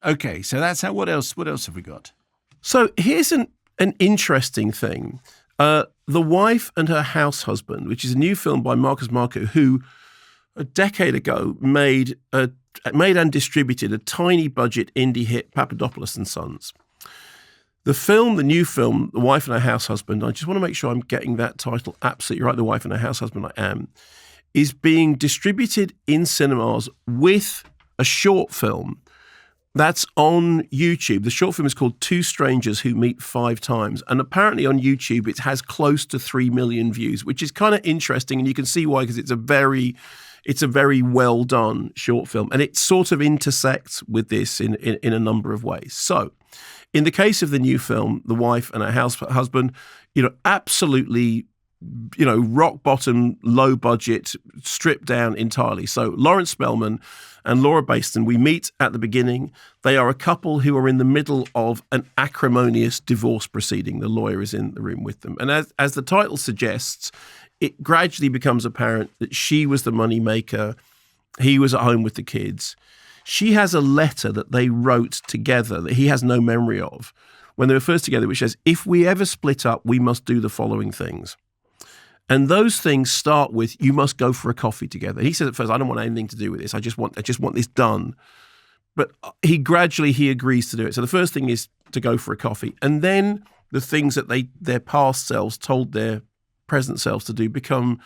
Okay, so that's how. What else have we got? So here's an interesting thing. The Wife and Her House Husband, which is a new film by Marcus Marco, who a decade ago made and distributed a tiny budget indie hit, Papadopoulos and Sons. The new film, The Wife and Her House Husband, I just want to make sure I'm getting that title absolutely right, The Wife and Her House Husband, I am, is being distributed in cinemas with a short film that's on YouTube. The short film is called Two Strangers Who Meet 5 Times. And apparently on YouTube, it has close to 3 million views, which is kind of interesting. And you can see why, because it's a very well done short film. And it sort of intersects with this in a number of ways. So in the case of the new film, The Wife and Her House Husband, absolutely, rock bottom, low budget, stripped down entirely. So Lawrence Spellman and Laura Baston, we meet at the beginning. They are a couple who are in the middle of an acrimonious divorce proceeding. The lawyer is in the room with them. And as the title suggests, it gradually becomes apparent that she was the money maker. He was at home with the kids. She has a letter that they wrote together that he has no memory of when they were first together, which says, if we ever split up, we must do the following things. And those things start with, you must go for a coffee together. He said at first, I don't want anything to do with this. I just want this done. But he agrees to do it. So the first thing is to go for a coffee. And then the things that their past selves told their present selves to do become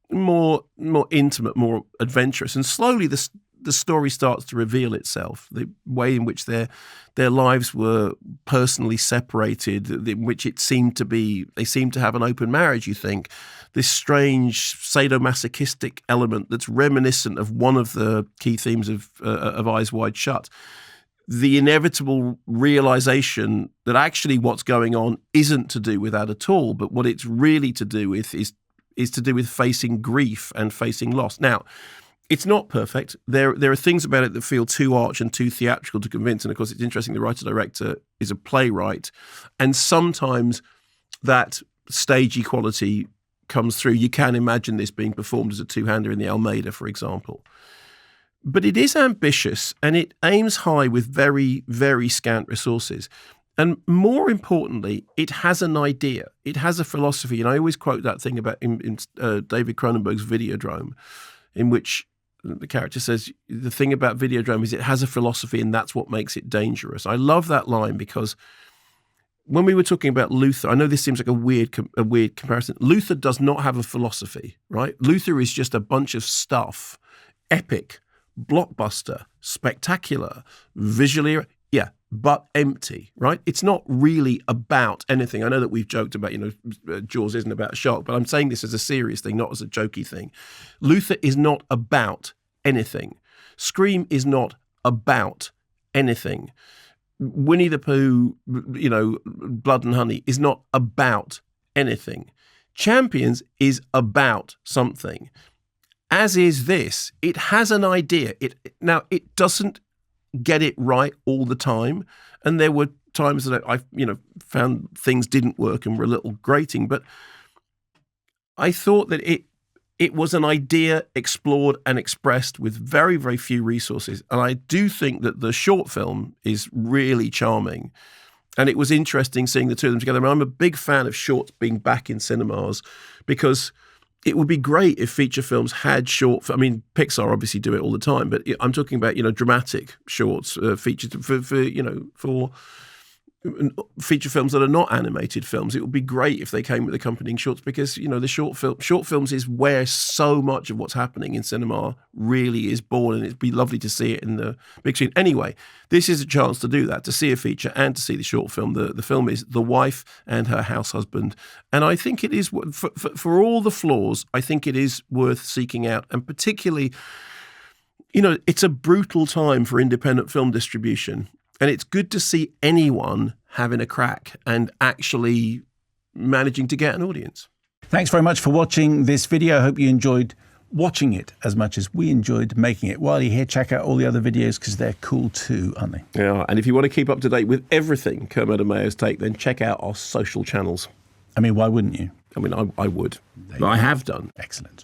more intimate, more adventurous. And slowly the story starts to reveal itself, the way in which their lives were personally separated, in which they seemed to have an open marriage, you think. This strange sadomasochistic element that's reminiscent of one of the key themes of Eyes Wide Shut. The inevitable realization that actually what's going on isn't to do with that at all, but what it's really to do with is to do with facing grief and facing loss. Now, it's not perfect. There are things about it that feel too arch and too theatrical to convince. And of course, it's interesting, the writer-director is a playwright. And sometimes that stagey quality comes through. You can imagine this being performed as a two-hander in the Almeida, for example. But it is ambitious and it aims high with very, very scant resources. And more importantly, it has an idea. It has a philosophy. And I always quote that thing about in David Cronenberg's Videodrome, in which the character says, the thing about Videodrome is it has a philosophy and that's what makes it dangerous. I love that line because when we were talking about Luther, I know this seems like a weird comparison. Luther does not have a philosophy, right? Luther is just a bunch of stuff, epic, blockbuster, spectacular, visually, but empty, right? It's not really about anything. I know that we've joked about, Jaws isn't about a shark, but I'm saying this as a serious thing, not as a jokey thing. Luther is not about anything. Scream is not about anything. Winnie the Pooh, Blood and Honey is not about anything. Champions is about something. As is this. It has an idea. It doesn't get it right all the time. And there were times that I found things didn't work and were a little grating. But I thought that it was an idea explored and expressed with very, very few resources. And I do think that the short film is really charming. And it was interesting seeing the two of them together. I'm a big fan of shorts being back in cinemas because it would be great if feature films had Pixar obviously do it all the time, but I'm talking about, dramatic shorts, featured for feature films that are not animated films. It would be great if they came with accompanying shorts because, the short films is where so much of what's happening in cinema really is born, and it'd be lovely to see it in the big screen. Anyway, this is a chance to do that, to see a feature and to see the short film. The film is The Wife and Her House Husband, and I think it is, for all the flaws, I think it is worth seeking out, and particularly, it's a brutal time for independent film distribution. And it's good to see anyone having a crack and actually managing to get an audience. Thanks very much for watching this video. I hope you enjoyed watching it as much as we enjoyed making it. While you're here, check out all the other videos because they're cool too, aren't they? Yeah, and if you want to keep up to date with everything Kermode and Mayo's take, then check out our social channels. Why wouldn't you? I would. I have done. Excellent.